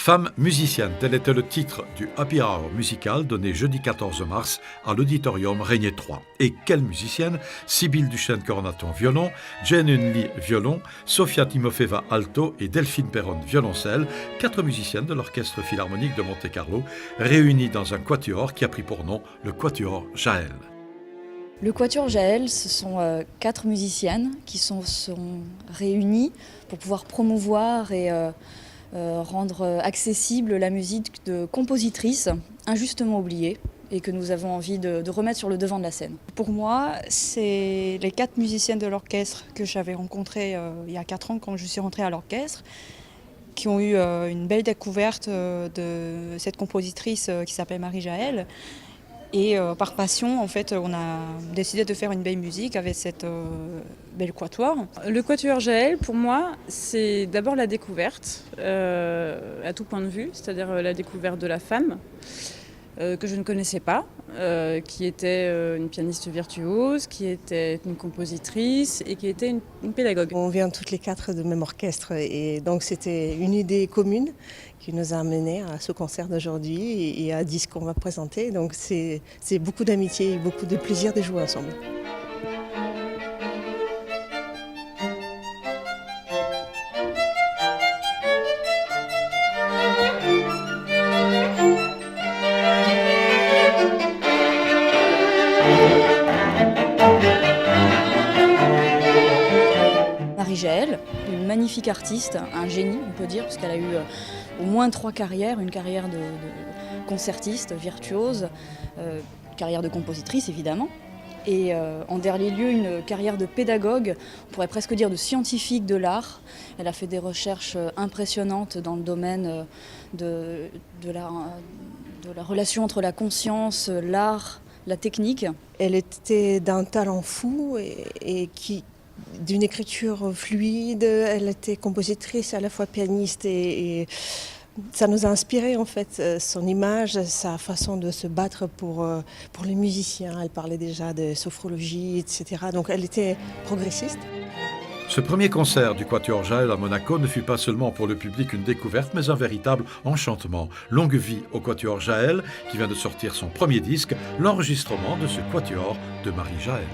Femme musicienne, tel était le titre du Happy Hour musical donné jeudi 14 mars à l'Auditorium Régnier 3. Et quelle musicienne! Sybille Duchesne-Cornaton, violon, Jane Hunley, violon, Sofia Timofeva, alto et Delphine Perron, violoncelle, 4 musiciennes de l'Orchestre Philharmonique de Monte-Carlo, réunies dans un quatuor qui a pris pour nom le Quatuor Jaël. Le Quatuor Jaël, ce sont 4 musiciennes qui sont réunies pour pouvoir promouvoir et rendre accessible la musique de compositrices injustement oubliées et que nous avons envie de remettre sur le devant de la scène. Pour moi, c'est les 4 musiciennes de l'orchestre que j'avais rencontrées il y a 4 ans quand je suis rentrée à l'orchestre, qui ont eu une belle découverte de cette compositrice qui s'appelle Marie Jaël. Et par passion, en fait, on a décidé de faire une belle musique avec cette belle quatuor. Le Quatuor Jaël, pour moi, c'est d'abord la découverte, à tout point de vue, c'est-à-dire la découverte de la femme, que je ne connaissais pas, qui était une pianiste virtuose, qui était une compositrice et qui était une pédagogue. On vient toutes les 4 du même orchestre et donc c'était une idée commune qui nous a amenés à ce concert d'aujourd'hui et à 10 qu'on va présenter. Donc c'est beaucoup d'amitié et beaucoup de plaisir de jouer ensemble. Marie Jaël, une magnifique artiste, un génie on peut dire, parce qu'elle a eu au moins 3 carrières, une carrière de concertiste, virtuose, carrière de compositrice évidemment, et en dernier lieu une carrière de pédagogue, on pourrait presque dire de scientifique de l'art. Elle a fait des recherches impressionnantes dans le domaine de la relation entre la conscience, l'art, la technique. Elle était d'un talent fou et d'une écriture fluide. Elle était compositrice, à la fois pianiste et ça nous a inspiré en fait, son image, sa façon de se battre pour les musiciens. Elle parlait déjà de sophrologie, etc. Donc elle était progressiste. Ce premier concert du Quatuor Jaël à Monaco ne fut pas seulement pour le public une découverte, mais un véritable enchantement. Longue vie au Quatuor Jaël, qui vient de sortir son premier disque, l'enregistrement de ce Quatuor de Marie Jaël.